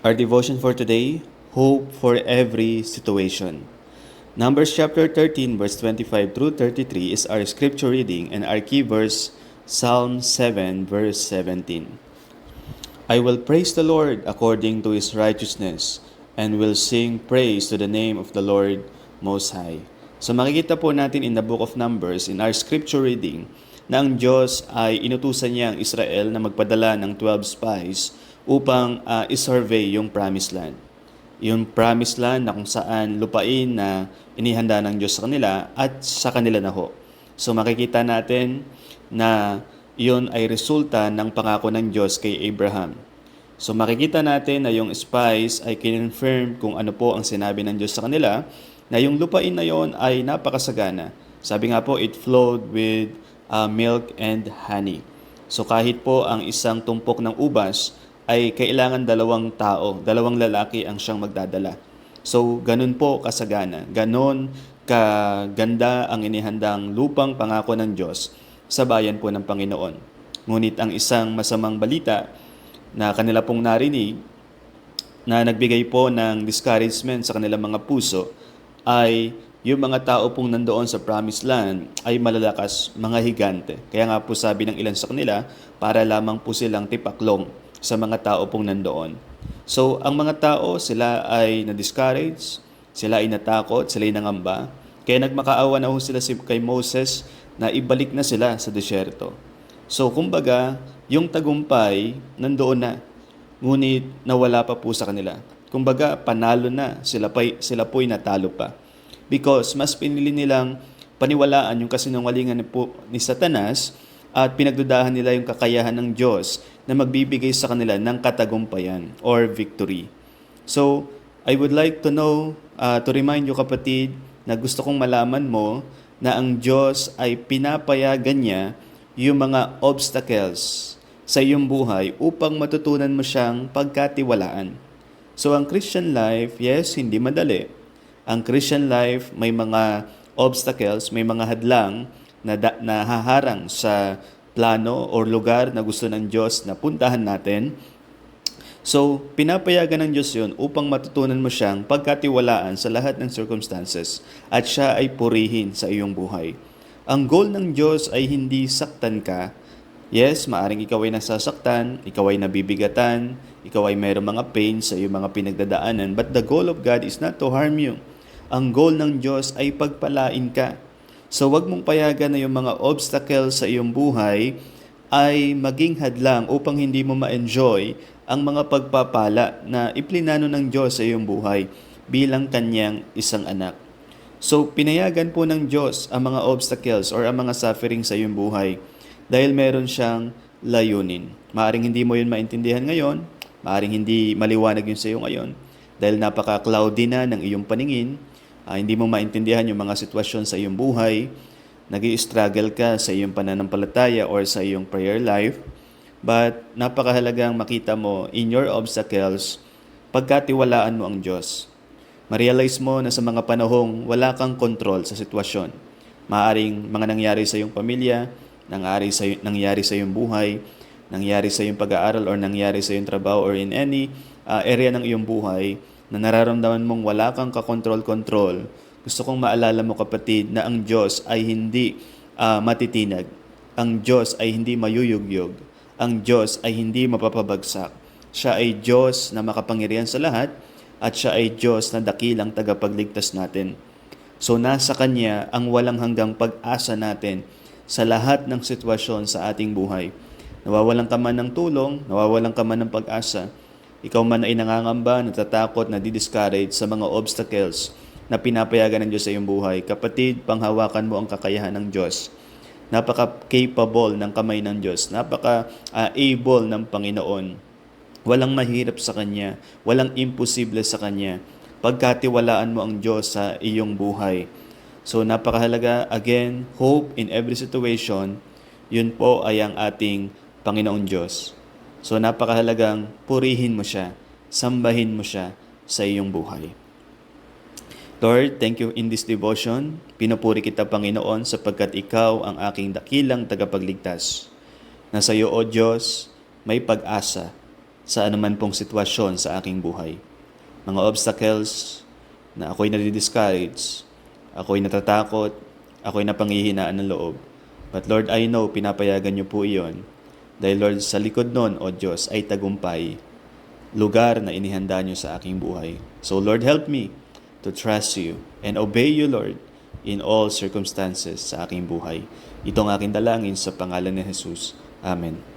Our devotion for today, Hope for Every Situation. Numbers chapter 13 verse 25 through 33 is our scripture reading, and our key verse, Psalm 7 verse 17. I will praise the Lord according to His righteousness and will sing praise to the name of the Lord Most High. So makikita po natin in the book of Numbers, in our scripture reading, na ang Diyos ay inutusan niya ang Israel na magpadala ng 12 spies upang isurvey yung promised land. Yung promised land na kung saan lupain na inihanda ng Diyos sa kanila at sa kanila na ho. So makikita natin na iyon ay resulta ng pangako ng Diyos kay Abraham. So makikita natin na yung spies ay kinonfirm kung ano po ang sinabi ng Diyos sa kanila, na yung lupain na yon ay napakasagana. Sabi nga po, it flowed with milk and honey. So kahit po ang isang tumpok ng ubas ay kailangan dalawang tao, dalawang lalaki ang siyang magdadala. So ganun po kasagana, ganun kaganda ang inihandang lupang pangako ng Diyos sa bayan po ng Panginoon. Ngunit ang isang masamang balita na kanila pong narinig na nagbigay po ng discouragement sa kanilang mga puso ay yung mga tao pong nandoon sa promised land ay malalakas, mga higante. Kaya nga po sabi ng ilan sa kanila, para lamang po silang tipaklong sa mga tao pong nandoon. So ang mga tao, sila ay na-discourage, sila ay natakot, sila ay nangamba. Kaya nagmakaawa na ho sila kay Moses na ibalik na sila sa desyerto. So kumbaga, yung tagumpay nandoon na, ngunit nawala pa po sa kanila. Kumbaga, panalo na, sila po'y natalo pa. Because mas pinili nilang paniwalaan yung kasinungalingan ni Satanas at pinagdudahan nila yung kakayahan ng Diyos na magbibigay sa kanila ng katagumpayan or victory. So, I would like to remind you kapatid, na gusto kong malaman mo na ang Diyos ay pinapayagan niya yung mga obstacles sa iyong buhay upang matutunan mo siyang pagkatiwalaan. So ang Christian life, yes, hindi madali. Ang Christian life may mga obstacles, may mga hadlang na haharang sa plano o lugar na gusto ng Diyos na puntahan natin. So, pinapayagan ng Diyos yun upang matutunan mo siyang pagkatiwalaan sa lahat ng circumstances at siya ay purihin sa iyong buhay. Ang goal ng Diyos ay hindi saktan ka. Yes, maaring ikaw ay nasasaktan, ikaw ay nabibigatan, ikaw ay mayroong mga pain sa iyong mga pinagdadaanan, but the goal of God is not to harm you. Ang goal ng Diyos ay pagpalain ka. So wag mong payagan na yung mga obstacles sa iyong buhay ay maging hadlang upang hindi mo ma-enjoy ang mga pagpapala na iplinano ng Diyos sa iyong buhay bilang kanyang isang anak. So pinayagan po ng Diyos ang mga obstacles or ang mga suffering sa iyong buhay dahil meron siyang layunin. Maaring hindi mo yun maintindihan ngayon, maaring hindi maliwanag yun sa iyo ngayon dahil napaka-cloudy na ng iyong paningin, hindi mo maintindihan yung mga sitwasyon sa iyong buhay, nag-i-struggle ka sa iyong pananampalataya or sa iyong prayer life, but napakahalagang makita mo in your obstacles, pagkatiwalaan mo ang Diyos. Ma-realize mo na sa mga panahong wala kang control sa sitwasyon. Maaring mga nangyari sa iyong pamilya, nangyari sa iyong buhay, nangyari sa iyong pag-aaral or nangyari sa iyong trabaho or in any area ng iyong buhay na nararamdaman mong wala kang kakontrol-kontrol. Gusto kong maalala mo kapatid na ang Diyos ay hindi matitinag. Ang Diyos ay hindi mayuyugyog. Ang Diyos ay hindi mapapabagsak. Siya ay Diyos na makapangyarihan sa lahat at siya ay Diyos na dakilang tagapagligtas natin. So nasa Kanya ang walang hanggang pag-asa natin sa lahat ng sitwasyon sa ating buhay. Nawawalan ka man ng tulong, nawawalan ka man ng pag-asa, ikaw man ay nangangamba, natatakot, nadidiscourage sa mga obstacles na pinapayagan ng Diyos sa iyong buhay. Kapatid, panghawakan mo ang kakayahan ng Diyos. Napaka-capable ng kamay ng Diyos. Napaka-able ng Panginoon. Walang mahirap sa Kanya. Walang imposible sa Kanya. Pagkatiwalaan mo ang Diyos sa iyong buhay. So napakahalaga, again, hope in every situation, yun po ay ang ating Panginoon Diyos. So napakahalagang purihin mo siya, sambahin mo siya sa iyong buhay. Lord, thank you in this devotion. Pinupuri kita, Panginoon, sapagkat ikaw ang aking dakilang tagapagligtas. Na sa iyo, O Diyos, may pag-asa. sa anuman pong sitwasyon sa aking buhay. Mga obstacles na ako'y nadi-discourage, ako'y natatakot, ako'y napanghihinaan ng loob. But Lord, I know, pinapayagan niyo po iyon. Dahil Lord, sa likod nun, O Diyos, ay tagumpay, lugar na inihanda niyo sa aking buhay. So Lord, help me to trust you and obey you, Lord, in all circumstances sa aking buhay. Ito ang aking dalangin sa pangalan ni Jesus. Amen.